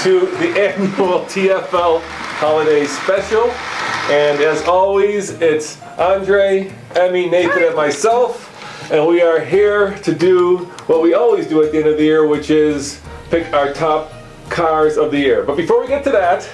to the annual TFL Holiday Special. And as always, it's Andre, Emmy, Nathan, and myself. And we are here to do what we always do at the end of the year, which is pick our top cars of the year. But before we get to that,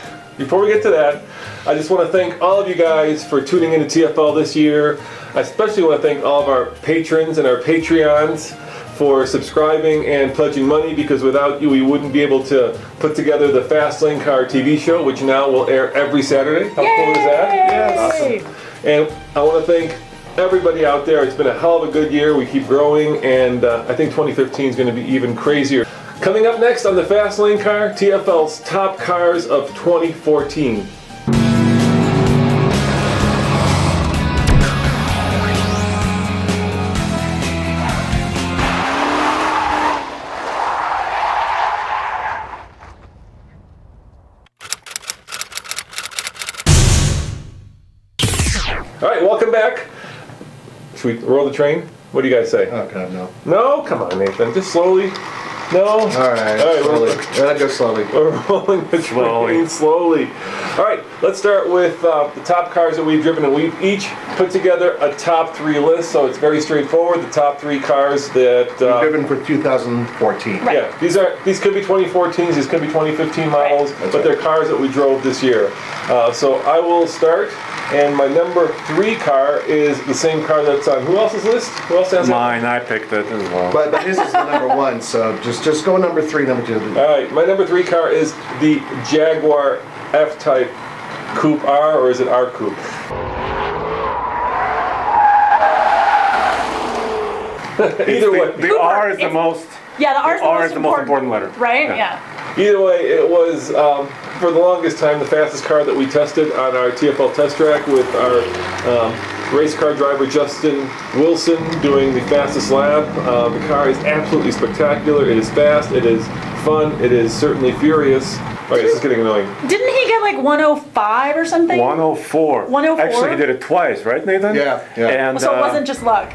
I just want to thank all of you guys for tuning into TFL this year. I especially want to thank all of our patrons and our Patreons for subscribing and pledging money, because without you we wouldn't be able to put together the Fast Lane Car TV show, which now will air every Saturday. How cool is that? Yes. Awesome. And I want to thank everybody out there. It's been a hell of a good year. We keep growing, and I think 2015 is going to be even crazier. Coming up next on the Fast Lane Car, TFL's top cars of 2014. All right, welcome back. Should we roll the train? What do you guys say? Oh God, no. No? Come on, Nathan. Just slowly. No? All right, slowly. Let go slowly. We're rolling the train slowly. All right, let's start with the top cars that we've driven, and we've each put together a top 3 list, so it's very straightforward. The top 3 cars that we've driven for 2014. Right. Yeah, these could be 2014s, these could be 2015 models, right. but they're cars that we drove this year. So I will start. And my number 3 car is the same car that's on who else's list? Who else has mine? I picked it as well. But his is the number 1, so just go number 3, number 2. All right, my number 3 car is the Jaguar F-Type Coupe R, or is it R Coupe? Either way, the R is the most. Yeah, the R is the most important letter. Right? Yeah. Either way, it was for the longest time the fastest car that we tested on our TFL test track with our race car driver Justin Wilson doing the fastest lap. The car is absolutely spectacular. It is fast. It is fun. It is certainly furious. All right, this is getting annoying. Didn't he get like 105 or something? 104. 104? Actually, he did it twice, right, Nathan? Yeah. And, so it wasn't just luck.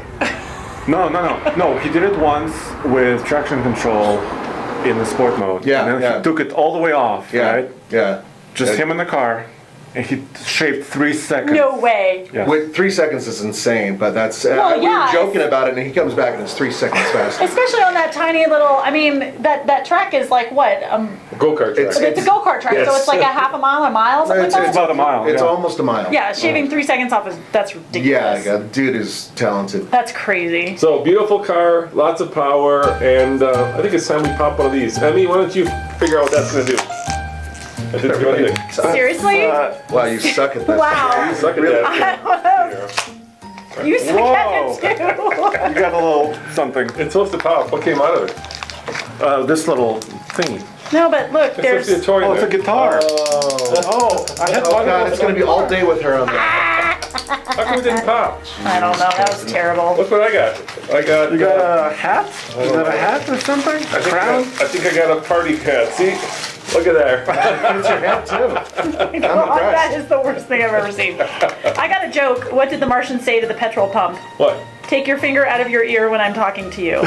No. He did it once with traction control in the sport mode. Yeah. And then he took it all the way off, right? Yeah. Just him in the car, and he shaved 3 seconds. No way. Yeah. With 3 seconds is insane, but that's we yeah, were joking about it, and he comes back and it's 3 seconds faster. Especially on that tiny little. I mean, that track is like what? Go-kart track. It's a go-kart track, so it's like a half a mile, something like that. It's about a mile. It's almost a mile. Yeah, shaving 3 seconds off that's ridiculous. Yeah, dude is talented. That's crazy. So beautiful car, lots of power, and I think it's time we pop one of these. Emmy, why don't you figure out what that's going to do? I didn't do anything. Seriously? Wow, you suck at this. Wow. You suck at that. You suck at it too. You got a little something. It's supposed to pop. What came out of it? This little thingy. No, but look, It's supposed to be a toy in It's a there. guitar. Oh, God, it's going to be all day with her on that. How come it didn't pop? I don't know. That was terrible. Look what I got. You got a hat? Is that a hat or something? A crown? I think I got a party hat. See? Look at there. It's your hat, too. That is the worst thing I've ever seen. I got a joke. What did the Martian say to the petrol pump? What? Take your finger out of your ear when I'm talking to you.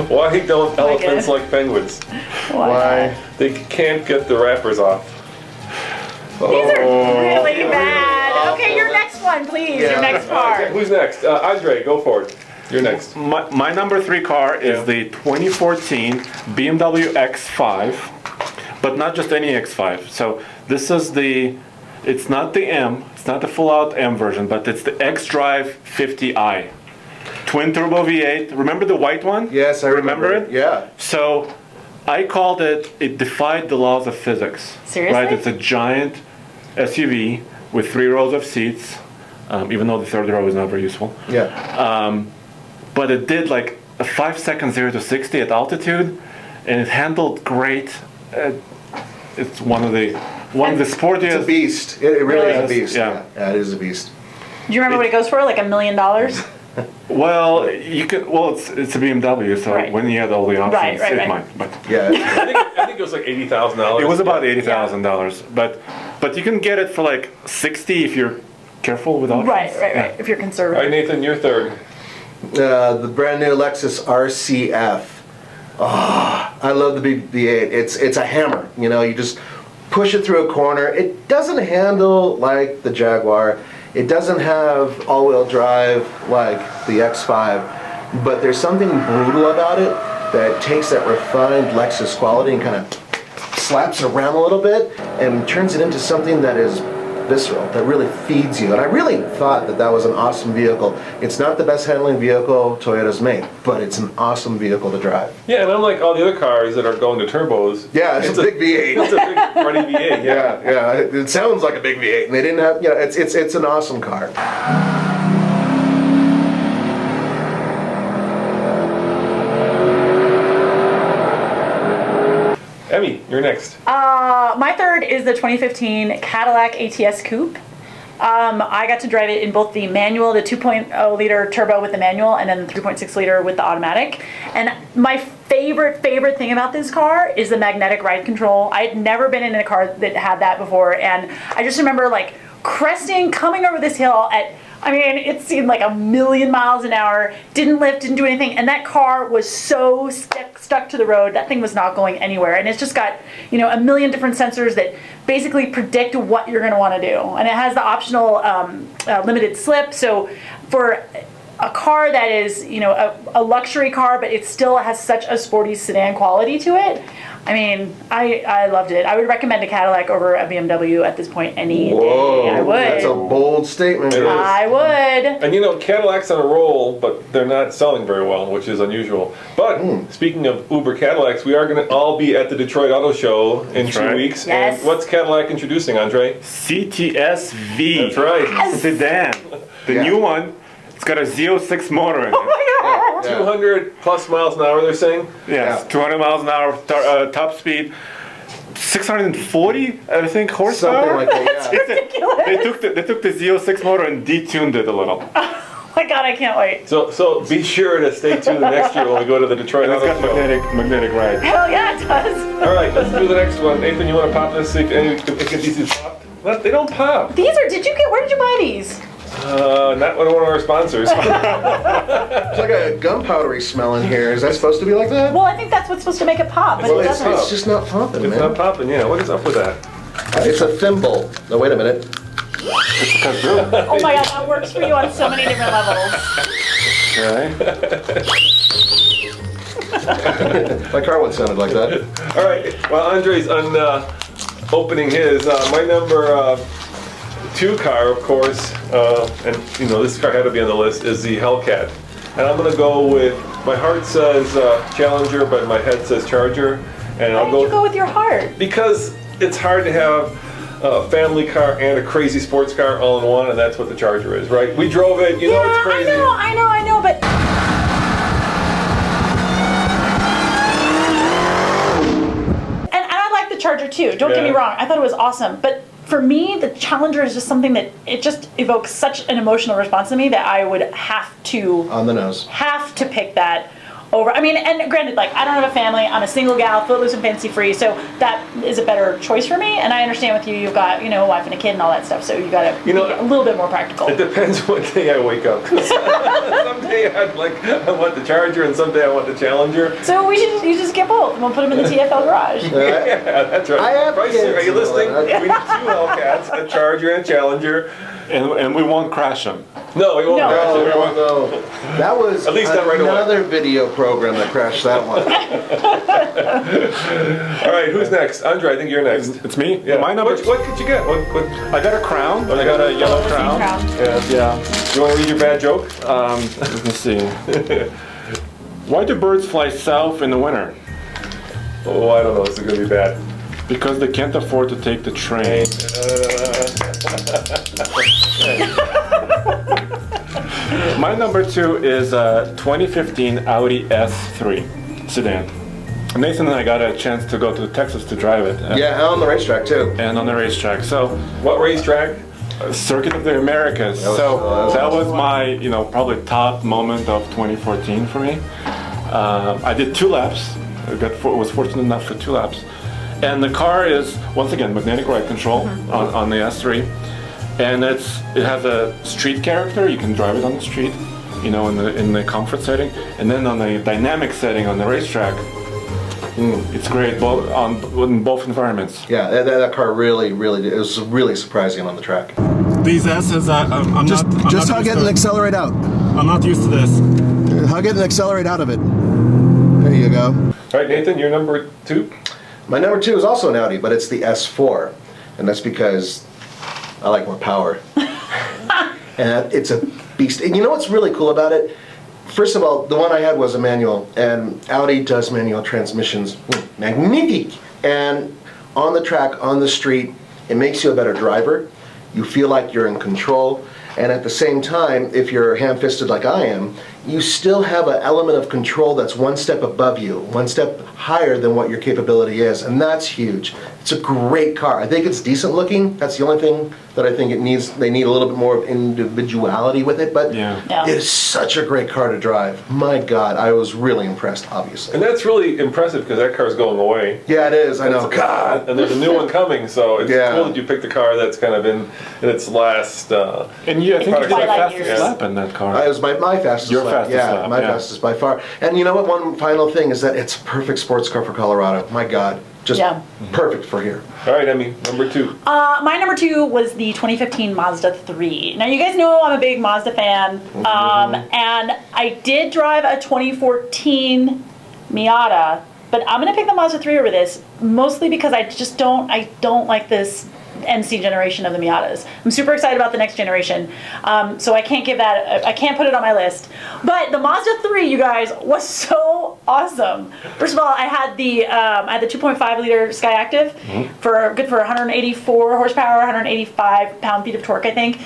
Why don't elephants like penguins? Why? They can't get the wrappers off. These are really bad. Okay, your next one, please. Your next car. Okay, who's next? Andre, go for it. You're next. My number 3 car is the 2014 BMW X5, but not just any X5. So this is it's not the M, it's not the full-out M version, but it's the X-Drive 50i. Twin turbo V8. Remember the white one? Yes, I remember it. Yeah. So I called it defied the laws of physics. Seriously? Right? It's a giant SUV with 3 rows of seats, even though the 3rd row is not very useful. Yeah. But it did like a 5-second 0 to 60 at altitude, and it handled great. It's one of the sportiest. It's a beast. It really is a beast. Yeah. It is a beast. Do you remember what it goes for? Like $1 million? Well, you can. Well, it's a BMW, so Right. when you had all the options, Right. it might. But Yeah. I think it was like $80,000. it was about $80,000, but you can get it for like 60 if you're careful with options. Right. If you're All conservative. right, Nathan, you're third. The brand new Lexus RCF. I love the BB8. It's a hammer. You know, you just push it through a corner. It doesn't handle like the Jaguar. It doesn't have all-wheel drive like the X5, but there's something brutal about it that takes that refined Lexus quality and kind of slaps it around a little bit and turns it into something that is visceral, that really feeds you. And I really thought that that was an awesome vehicle. It's not the best handling vehicle Toyota's made, but it's an awesome vehicle to drive. Yeah, and unlike all the other cars that are going to turbos, yeah, it's a big V8. It's a big running V8. Yeah. It sounds like a big V8, and they didn't have. Yeah, it's an awesome car. Emmy, you're next. My third is the 2015 Cadillac ATS Coupe. I got to drive it in both the manual, the 2.0 liter turbo with the manual, and then the 3.6 liter with the automatic. And my favorite thing about this car is the magnetic ride control. I had never been in a car that had that before, and I just remember like cresting, coming over this hill at, I mean, it seemed like 1,000,000 miles an hour, didn't lift, didn't do anything, and that car was so stuck to the road. That thing was not going anywhere, and it's just got, you know, 1,000,000 different sensors that basically predict what you're going to want to do, and it has the optional limited slip. So for a car that is, you know, a luxury car, but it still has such a sporty sedan quality to it. I mean, I loved it. I would recommend a Cadillac over a BMW at this point any day. I would. That's a bold statement. I would. And you know, Cadillac's on a roll, but they're not selling very well, which is unusual. But speaking of Uber Cadillacs, we are going to all be at the Detroit Auto Show in 2 weeks. Yes. And what's Cadillac introducing, Andre? CTS-V. That's right. Yes. Sedan. The new one. It's got a Z06 motor in it. Oh my God. 200 plus miles an hour, they're saying? Yes, 200 miles an hour top speed. 640, I think, horsepower. Something like that. Yeah. Ridiculous. They took the Z06 motor and detuned it a little. Oh my God, I can't wait. So be sure to stay tuned the next year when we go to the Detroit And it's Auto got Show. magnetic ride. Hell yeah, it does. All right, let's do the next one. Nathan, you want to pop this? Get these popped? What? They don't pop. These are, where did you buy these? Not one of our sponsors. It's like a gunpowdery smell in here. Is that supposed to be like that? Well, I think that's what's supposed to make it pop, but Well, it it's doesn't. just not popping, It's man. not popping, yeah. What is up with that? It's a thimble. No, wait a minute. Oh my God, that works for you on so many different levels. Okay. My car would sounded like that. All right, while Andre's opening his, my number 2 car, of course, and you know this car had to be on the list, is the Hellcat. And I'm gonna go with, my heart says Challenger, but my head says Charger. And Why did you go with your heart? because it's hard to have a family car and a crazy sports car all in one, and that's what the Charger is, right? We drove it, you know it's crazy. I know, but... And I like the Charger too, don't get me Yeah. wrong, I thought it was awesome, but for me, the Challenger is just something that, it just evokes such an emotional response to me that I would have to On the nose. pick that over. I mean, and granted, like, I don't have a family, I'm a single gal, footloose and fancy free, so that is a better choice for me, and I understand with you, you've got, you know, a wife and a kid and all that stuff, so you gotta be a little bit more practical. It depends what day I wake up. Someday I want the Charger, and someday I want the Challenger. So you just get both, and we'll put them in the TFL garage. Yeah, that's right. I have Bryce, kids, are you listening? so We need 2 Hellcats, a Charger and a Challenger. And we won't crash them. No, we won't. No. crash it. No. That was At least not right away. another video program that crashed that one. All right, who's next? Andre, I think you're next. It's me. Yeah. My number. What could you get? What? I got a crown. Oh, you I got a yellow Same crown. crown. Yeah. Yeah. You want to read your bad joke? Let me see. Why do birds fly south in the winter? Oh, I don't know. This is gonna be bad. Because they can't afford to take the train. My number 2 is a 2015 Audi S3 sedan. Nathan and I got a chance to go to Texas to drive it. Yeah, and on the racetrack too. And on the racetrack. So, What racetrack? Circuit of the Americas. That was my, you know, probably top moment of 2014 for me. I did 2 laps. Was fortunate enough for 2 laps. And the car is, once again, magnetic ride control on the S3. And it has a street character. You can drive it on the street, you know, in the comfort setting. And then on the dynamic setting on the racetrack, It's great in both environments. Yeah, that car really, it was really surprising on the track. These S's, I'm Just hug it and accelerate out. I'm not used to this. Hug it and accelerate out of it. There you go. All right, Nathan, you're number 2. My number 2 is also an Audi, but it's the S4, and that's because I like more power. And it's a beast. And you know what's really cool about it? First of all, the one I had was a manual, and Audi does manual transmissions. Magnifique! And on the track, on the street, it makes you a better driver. You feel like you're in control. And at the same time, if you're ham-fisted like I am, you still have an element of control that's one step above you, one step higher than what your capability is, and that's huge. It's a great car. I think it's decent looking. That's the only thing that I think it needs. They need a little bit more of individuality with it, but Yeah. it is such a great car to drive. My God, I was really impressed, obviously. And that's really impressive because that car's going away. Yeah, it is. I know. God, and there's a new one coming, so it's Yeah. cool that you picked a car that's kind of in its last. And I think you did the Twilight fastest years. lap in that car. It was my fastest Your lap. fastest yeah, lap, my yeah. fastest by far. And you know what? One final thing is that it's a perfect sports car for Colorado. My God, just Yeah. perfect for here. All right, Emmy, number 2. My number 2 was the 2015 Mazda 3. Now, you guys know I'm a big Mazda fan, and I did drive a 2014 Miata, but I'm gonna pick the Mazda 3 over this, mostly because I don't like this NC generation of the Miatas. I'm super excited about the next generation, so I can't put it on my list. But the Mazda 3, you guys, was so awesome. First of all, I had the 2.5 liter Sky Active for 184 horsepower, 185 pound-feet of torque, I think.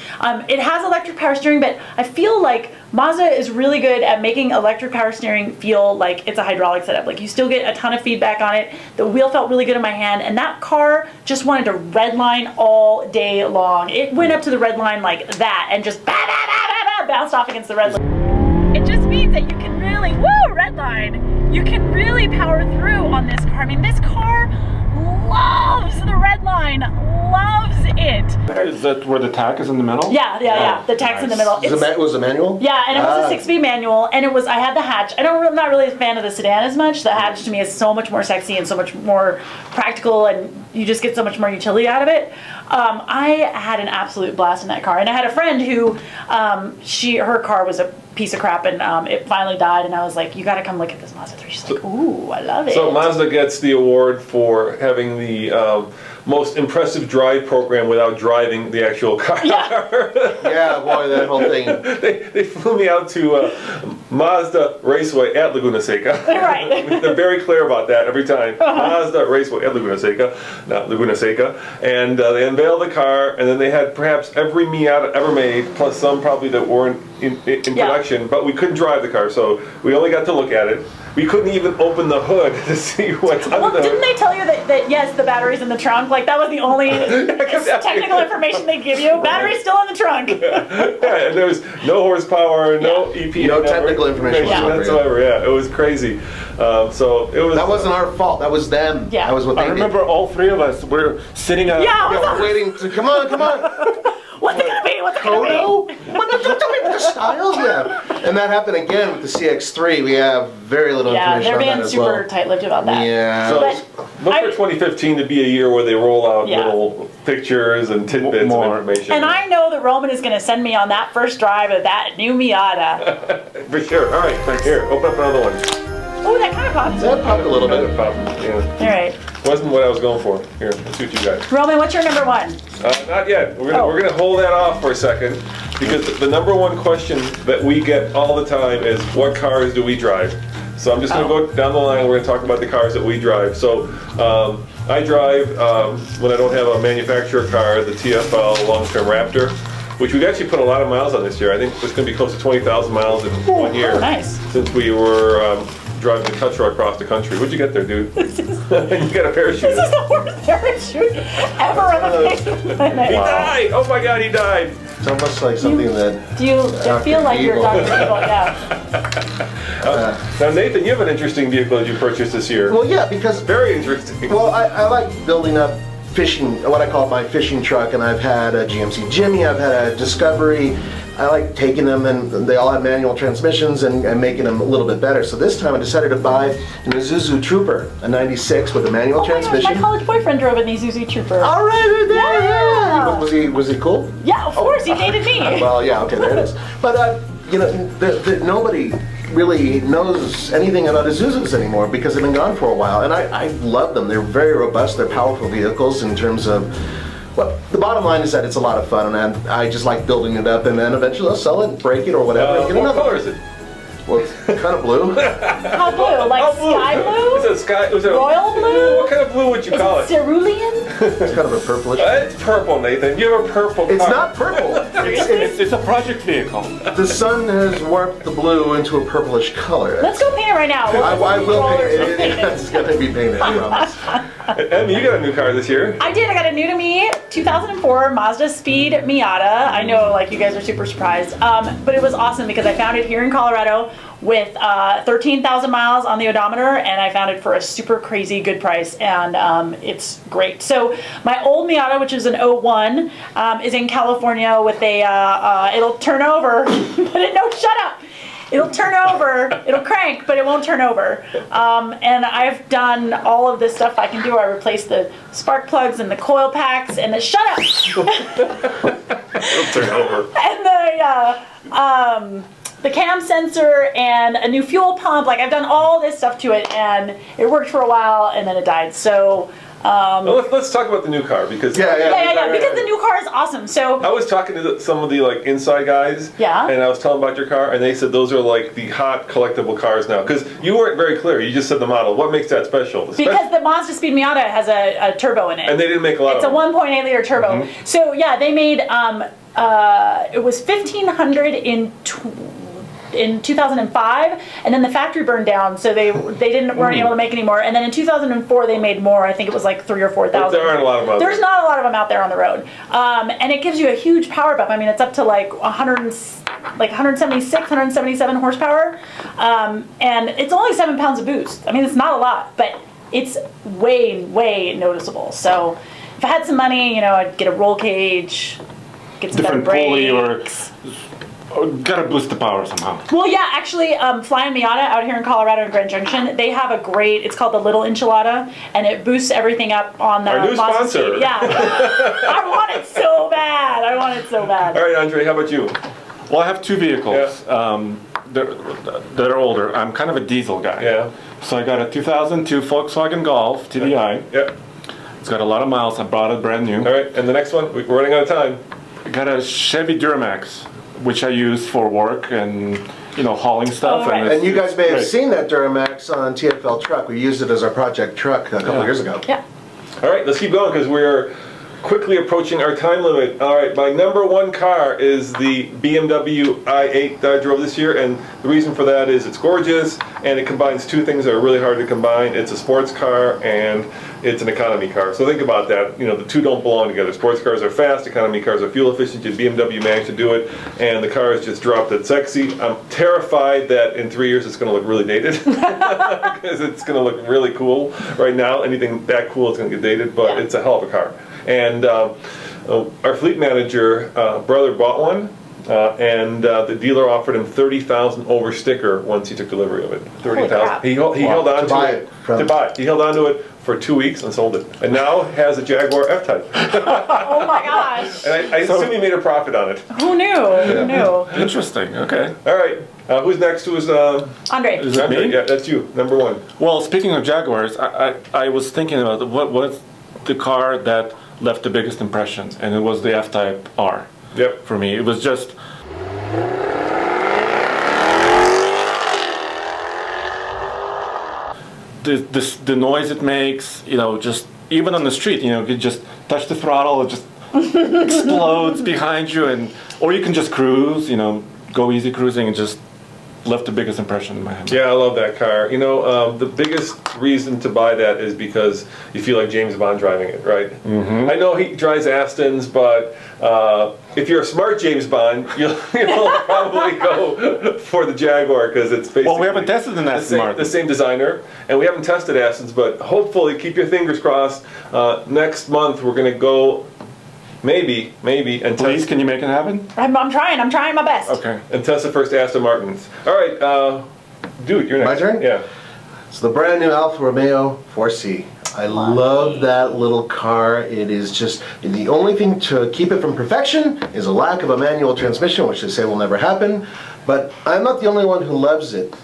It has electric power steering, but I feel like Mazda is really good at making electric power steering feel like it's a hydraulic setup. Like, you still get a ton of feedback on it. The wheel felt really good in my hand, and that car just wanted to redline all day long. It went up to the red line like that and just bounced off against the red line. It just means that you can really, red line. You can really power through on this car. I mean, this car loves the red line, loves it. Is that where the tach is in the middle? Yeah. The tach's in the middle. It was a manual? Yeah, and it was a 6-speed manual, and I had the hatch. I'm not really a fan of the sedan as much. The hatch to me is so much more sexy and so much more practical, and you just get so much more utility out of it. I had an absolute blast in that car, and I had a friend who, her car was a piece of crap, and it finally died, and I was like, you gotta come look at this Mazda 3. She's like, ooh, I love it. So Mazda gets the award for having the most impressive drive program without driving the actual car. Yeah. Yeah, boy, that whole thing. They flew me out to Mazda Raceway at Laguna Seca. Right. They're very clear about that every time. Mazda Raceway at Laguna Seca, not Laguna Seca. And they unveiled the car, and then they had perhaps every Miata ever made, plus some probably that weren't in production, but we couldn't drive the car, so we only got to look at it. We couldn't even open the hood to see what's under the hood. Didn't they tell you that yes, the battery's in the trunk? Like, that was the only technical information they give you. Battery's still in the trunk. Yeah, and there was no horsepower, no EPA, No technical information whatsoever. Yeah, it was crazy. So it was. That wasn't our fault. That was them. Yeah. That was what they I remember all three of us were sitting at. we're waiting to come on. What's it gonna be? What's it gonna Kodo? be? What don't tell me about the styles? Yeah. And that happened again with the CX-3. We have very little Yeah, information they're on that being as super well. tight-lipped about that. Yeah. So But look for 2015 to be a year where they roll out Yeah. little pictures and tidbits More. of information. And I know that Roman is going to send me on that first drive of that new Miata. For sure. All right, here, open up another one. Oh, that kind of pops. That popped a little bit. Yeah. All right. Wasn't what I was going for. Here, let's see what you got. Roman, what's your number one? Not yet. We're gonna hold that off for a second because the number one question that we get all the time is what cars do we drive? So I'm just gonna go down the line. We're gonna talk about the cars that we drive. So I drive when I don't have a manufacturer car, the TFL long-term Raptor, which we've actually put a lot of miles on this year. I think it's gonna be close to 20,000 miles in 1 year. Oh, nice. Since we were driving the Cutra across the country. What'd you get there, dude? You got a parachute. This is the worst parachute ever on the face of the planet. He died! Oh my God, he died! It's almost like something that. Do you feel like you're Evil. Dr. Evil? Yeah. Now, Nathan, you have an interesting vehicle that you purchased this year. Well, yeah, because Very interesting. well, I like building up fishing, what I call my fishing truck, and I've had a GMC Jimmy, I've had a Discovery. I like taking them, and they all have manual transmissions and making them a little bit better. So this time I decided to buy an Isuzu Trooper, a 96 with a manual Oh my gosh, transmission. my college boyfriend drove an Isuzu Trooper. All right, there, Yeah. Was he cool? Yeah, of course, he dated me. Well, yeah, okay, there it is. But you know, nobody really knows anything about Isuzus anymore because they've been gone for a while, and I love them. They're very robust. They're powerful vehicles in terms of. Well, the bottom line is that it's a lot of fun, and I just like building it up, and then eventually I'll sell it, break it, or whatever. and get What another. color is it? Well, it's kind of blue. How blue? Like Oh, blue. sky blue? Is it sky? Was it Royal blue? What kind of blue would you Is call it it? cerulean? It's kind of a purplish. It's purple, Nathan. You have a purple car. It's not purple. It's a project vehicle. The sun has warped the blue into a purplish color. Let's go paint it right now. I will paint it. Paint it. It's going to be painted, I promise. Emmy, you got a new car this year. I did. I got a new to me 2004 Mazda Speed Miata. I know, like, you guys are super surprised, but it was awesome because I found it here in Colorado with 13,000 miles on the odometer, and I found it for a super crazy good price, and it's great. So my old Miata, which is an '01, is in California with a it'll turn over, but no, shut up. It'll turn over, it'll crank, but it won't turn over. And I've done all of this stuff I can do. I replaced the spark plugs and the coil packs and the, shut up! It'll turn over. And the cam sensor and a new fuel pump. Like, I've done all this stuff to it, and it worked for a while, and then it died. So, Well, let's talk about the new car because yeah, because the new car is awesome. So, I was talking to some of the like inside guys, Yeah. and I was telling about your car, and they said those are like the hot collectible cars now. Because you weren't very clear. You just said the model. What makes that special? because the Mazda Speed Miata has a turbo in it. And they didn't make a lot It's a of them. 1.8 liter turbo. So yeah, they made it was 1,500 in 2005, and then the factory burned down, so they weren't able to make any more. And then in 2004 they made more. I think it was like 3,000 or 4,000. There aren't a lot of them out There's there. not a lot of them out there on the road, and it gives you a huge power bump. I mean, it's up to like 176, 177 horsepower, and it's only 7 pounds of boost. I mean, it's not a lot, but it's way noticeable. So if I had some money, you know, I'd get a roll cage, get some Different better pulley brakes. or gotta boost the power somehow. Well, yeah, actually, Flying Miata out here in Colorado in Grand Junction, they have a great, it's called the Little Enchilada, and it boosts everything up on the Our new Mazda sponsor. Speed. Yeah. I want it so bad. All right, Andre, how about you? Well, I have two vehicles. That are older. I'm kind of a diesel guy. Yeah. So I got a 2002 Volkswagen Golf TDI. Yep. It's got a lot of miles. I bought it brand new. All right, and the next one, we're running out of time. I got a Chevy Duramax, which I use for work and hauling stuff. Oh, right. And you guys may have great. seen that Duramax on TFL truck. We used it as our project truck a couple years ago. Yeah. All right, let's keep going because we're quickly approaching our time limit. All right, my number one car is the BMW i8 that I drove this year, and the reason for that is it's gorgeous, and it combines two things that are really hard to combine. It's a sports car, and it's an economy car. So think about that. You know, the two don't belong together. Sports cars are fast, economy cars are fuel efficient. BMW managed to do it, and the car has just dropped it sexy. I'm terrified that in 3 years it's going to look really dated because it's going to look really cool. Right now, anything that cool is going to get dated, but Yeah. it's a hell of a car. And our fleet manager brother bought one, and the dealer offered him $30,000 over sticker once he took delivery of it. $30,000. crap. He held on To to buy it it from- to buy it. He held on to it for 2 weeks and sold it, and now has a Jaguar F-Type. Oh my gosh. And I assume he made a profit on it. Who knew? Who knew? Interesting. Okay. All right, who's next? Who's Andre. Is it me? Yeah, that's you. Number one. Well, speaking of Jaguars, I was thinking about what's the car that left the biggest impression, and it was the F-Type R. Yep. For me, it was just the noise it makes. Just even on the street, you just touch the throttle, it just explodes behind you, or you can just cruise. Go easy cruising and just left the biggest impression in my head. Yeah, I love that car. You know, the biggest reason to buy that is because you feel like James Bond driving it, right? Mm-hmm. I know he drives Astons, but if you're a smart James Bond, you'll probably go for the Jaguar because it's basically Well, we haven't tested an Aston Martin. the same designer, and we haven't tested Astons, but hopefully, keep your fingers crossed. Next month, we're going to go. Maybe, and Please, test, can you make it happen? I'm trying my best. Okay. and test the first Aston Martins. All right, dude, you're next. My turn? Yeah. It's the brand new Alfa Romeo 4C. I love that little car. It is just, the only thing to keep it from perfection is a lack of a manual transmission, which they say will never happen. But I'm not the only one who loves it.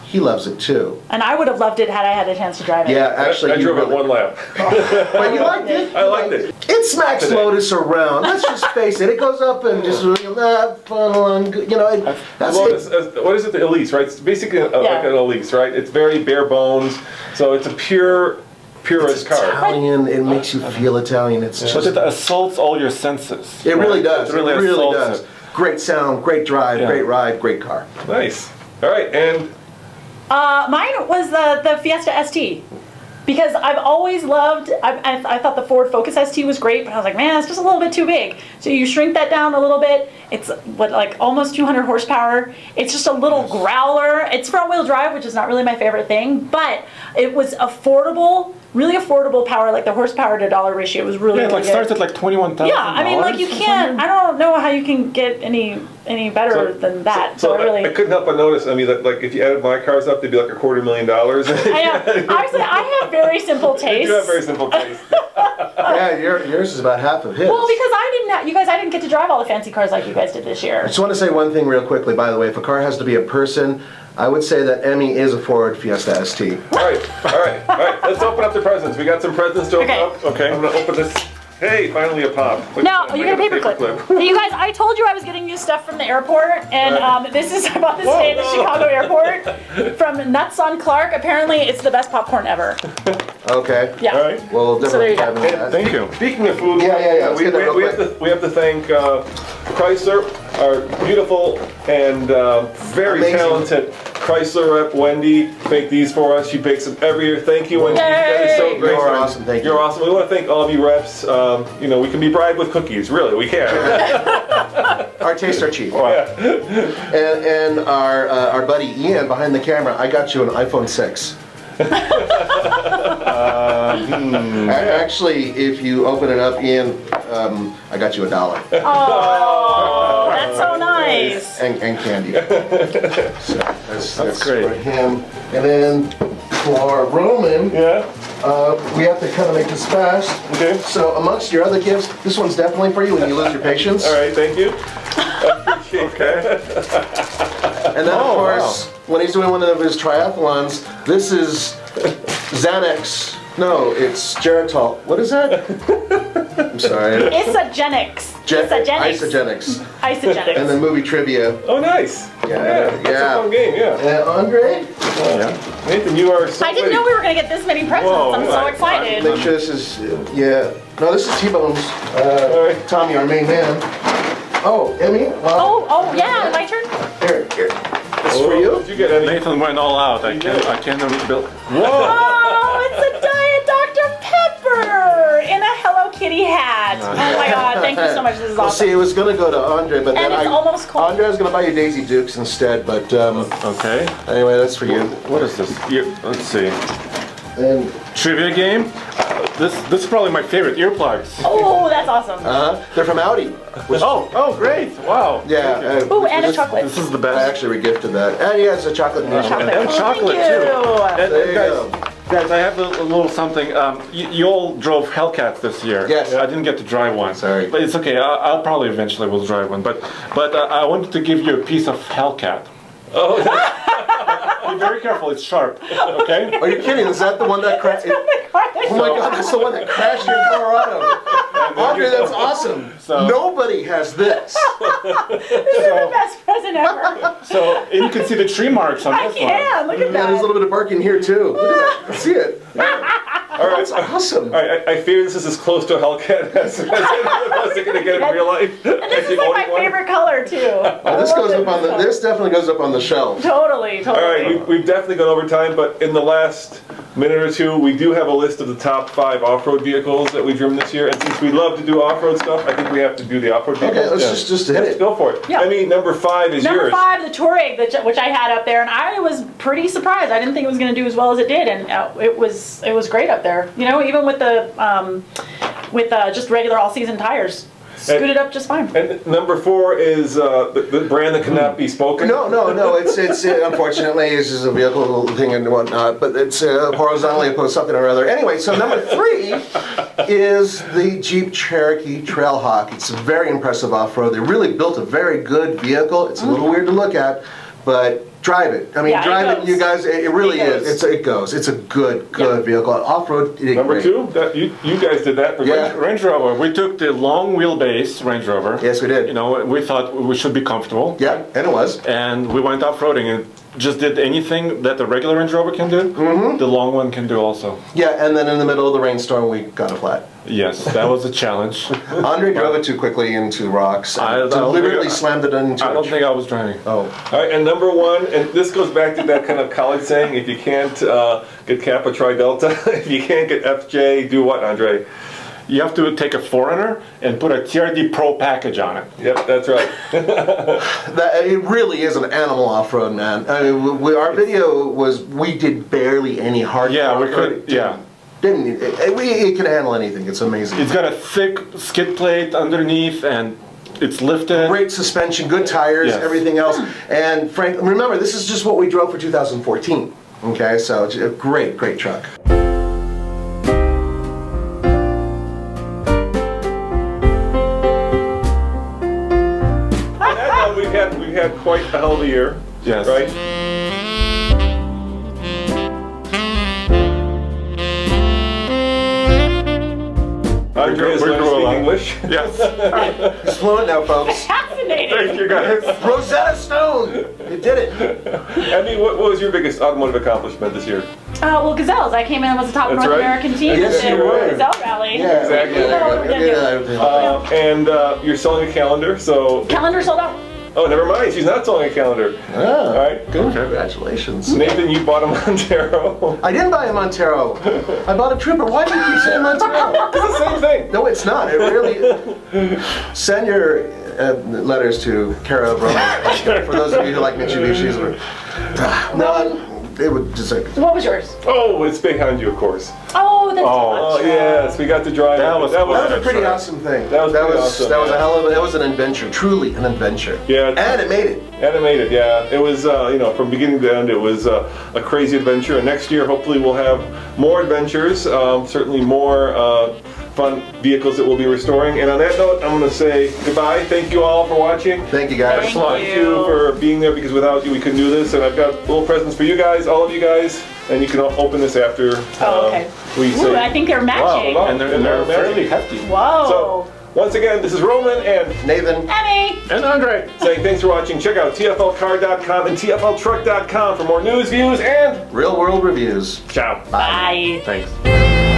He loves it too. And I would have loved it had I had a chance to drive it. Yeah, actually, I you drove it really- one lap. But you liked it. I liked it. It smacks Lotus around. Let's just face it. It goes up and just fun along. You know, that's Lotus, it. what is it? The Elise, right? It's basically like Yeah. an Elise, right? It's very bare bones, so it's a purist car. Italian. It makes you feel Italian. It's But just. it assaults all your senses. It really does. It really, It really assaults does. it. Great sound, great drive, Yeah. great ride, great car. Nice. All right, and Mine was the Fiesta ST. Because I've always loved, I thought the Ford Focus ST was great, but I was like, man, it's just a little bit too big. So you shrink that down a little bit. It's like almost 200 horsepower. It's just a little growler. It's front wheel drive, which is not really my favorite thing, but it was affordable, really affordable power. Like the horsepower to dollar ratio was really, Yeah, it really like good. starts at like $21,000. Yeah, I mean, like you can't. I don't know how you can get any better than that. So, I couldn't help but notice. I mean, like if you added my cars up, they'd be like $250,000. I know. Honestly, I have very simple You taste. do have very simple taste. Yeah, yours is about half of his. Well, because I didn't get to drive all the fancy cars like you guys did this I year. just want to say one thing real quickly, by the way. If a car has to be a person, I would say that Emmy is a Ford Fiesta ST. All right. Let's open up the presents. We got some presents to open Okay. up. Okay. I'm gonna open this. Hey, finally a pop. No, you get a paperclip. You guys, I told you I was getting you stuff from the airport, and this is about this day at the Chicago airport from Nuts on Clark. Apparently, it's the best popcorn ever. Okay. Yeah. All right. Well, So there you definitely go. have that. Thank you. Speaking of food, Yeah. Let's we, get that real we quick. have to thank Chrysler, our beautiful and very Amazing. talented Chrysler rep Wendy. Make these for us. She bakes them every year. Thank you, Wendy. That is so Yay! great. You're awesome. Thank you. You're awesome. We want to thank all of you reps. We can be bribed with cookies. Really, we can. Our tastes are cheap. Yeah. And our buddy Ian behind the camera, I got you an iPhone 6. Actually, if you open it up, Ian, I got you $1 Oh, that's so nice. and candy. So that's great. for him. And then for Roman, Yeah. we have to kind of make this fast. Okay. So amongst your other gifts, this one's definitely for you when you lose your patience. All right. Thank you. Okay. And then, of course, when he's doing one of his triathlons, this is Xanax. No, it's Geritol. What is that? I'm sorry. Isogenics. Isogenics. Isogenics. And then movie trivia. Oh, nice. Yeah. That's a fun game. Yeah. And Andre, Nathan, you are so I didn't know we were going to get this many presents. Whoa, I'm so I- excited. make sure this is, No, this is T-Bone's. right. Tommy, our main man. Oh, Emmy? Oh, yeah, my turn. Here. This is for you. Did you get any? Nathan went all out. I can't rebuild. Whoa! Oh, it's a Diet Dr. Pepper in a Hello Kitty hat. Oh my God, thank you so much. This is Well, see, awesome. it was going to go to Andre, but then And it's almost cold. Andre was going to buy you Daisy Dukes instead, but Okay. anyway, that's for you. What is this? Let's see. And Trivia game. This is probably my favorite. Earplugs. Oh, that's awesome. they're from Audi. Which, Oh, great! Wow. yeah. Ooh, and a this- chocolate. This is the I best. actually regifted that. And yeah, it's a chocolate music. Chocolate. and chocolate, Thank you. And There you guys, go. guys, I have a little something. You all drove Hellcats this year. Yes. I didn't get to drive one. Sorry. But it's okay. I'll probably eventually will drive one. But I wanted to give you a piece of Hellcat. Oh, Be very careful. It's sharp. Okay. Are you kidding? Is that the one that crashed? Oh my God, that's the one that crashed in Colorado. Andre, that's awesome. So- Nobody has this. This is the best present ever. So and you can see the tree marks on I this one. can. Look at Yeah, there's a that. little bit of bark in here too. Look at that. See it. All right. That's awesome. All right, I fear this is as close to a Hellcat as any of us are going to get in real life. And this is like my favorite color too. This goes up on the. This definitely goes up on the shelf. Totally. All right, we've definitely gone over time, but in the last minute or two, we do have a list of the top 5 off-road vehicles that we've driven this year. And since we love to do off-road stuff, I think we have to do the off-road vehicles. Okay, let's just hit Let's it. go for it. Yeah. I mean, number 5 is Number yours. 5, the Touareg, which I had up there, and I was pretty surprised. I didn't think it was going to do as well as it did, and it was great up there. You know, even with the just regular all-season tires, scooted up just fine. And number 4 is the brand that cannot be spoken. No. It's unfortunately it's just a vehicle thing and whatnot, but it's horizontally opposed something or other. Anyway, so number 3 is the Jeep Cherokee Trailhawk. It's a very impressive off-road. They really built a very good vehicle. It's a little weird to look at, but drive it. I mean, Yeah, drive it, you guys. It really It is. goes. It goes. It's a good vehicle. Off-road. Number 2, you guys did that. Yeah. Range Rover. We took the long wheelbase Range Rover. Yes, we did. You know, we thought we should be comfortable. Yeah, and it was. And we went off-roading and just did anything that the regular Range Rover can do. The long one can do also. Yeah, and then in the middle of the rainstorm, we got a flat. Yes, that was a challenge. Andre drove it too quickly into rocks and I don't deliberately think- slammed it into I don't think I was driving. Oh. All right, and number 1, and this goes back to that kind of college saying, if you can't get Kappa, try Delta. If you can't get FJ, do what, Andre? You have to take a 4Runner and put a TRD Pro package on it. Yep, that's right. It really is an animal off-road, man. I mean, our video was, we did barely any hard. Yeah, we off-road. could, yeah. It can handle anything. It's amazing. It's got a thick skid plate underneath and it's lifted. Great suspension, good tires, Yes. everything else. And Frank, remember, this is just what we drove for 2014. Okay, so it's a great truck. We've had quite a hell of a year. Yes. Right? Andre is We're learning to growing speak up. English. Yes. It's fluent now, folks. Fascinating. Thank you guys. Rosetta Stone! You did it. Emmy, what was your biggest automotive accomplishment this year? Well, Gazelles. I came in and was the top That's North right. American team Yes, at the you were. Gazelle Rally. Yeah, Exactly. You know what we're gonna do. And you're selling a calendar, so... Calendar sold out. Oh, never mind. She's not selling a calendar. All right. Good. Congratulations. Nathan, you bought a Montero. I didn't buy a Montero. I bought a Trooper. Why do you keep saying Montero? It's the same thing. No, it's not. It really. Send your letters to Kara Brown. For those of you who like Mitsubishis. No, it would just like. What was yours? Oh, it's behind you, of course. Oh, the Oh, yes. We got to drive That it. was That was a That's pretty right. awesome thing. That was pretty awesome, That was yeah. a hell of a. That was an adventure. Truly an adventure. Yeah. And it made it. Animated, yeah. It was, from beginning to end, it was a crazy adventure. And next year, hopefully, we'll have more adventures, certainly more fun vehicles that we'll be restoring. And on that note, I'm going to say goodbye. Thank you all for watching. Thank you guys. Thank you. Thank you for being there, because without you, we couldn't do this. And I've got little presents for you guys, all of you guys. And you can open this after okay. we say. Ooh, I think they're matching. Wow. And they're fairly hefty. Whoa. So, once again, this is Roman and Nathan. Emmy. And Andre. saying thanks for watching. Check out TFLcar.com and TFLtruck.com for more news, views, and Real world reviews. ciao. Bye. Thanks.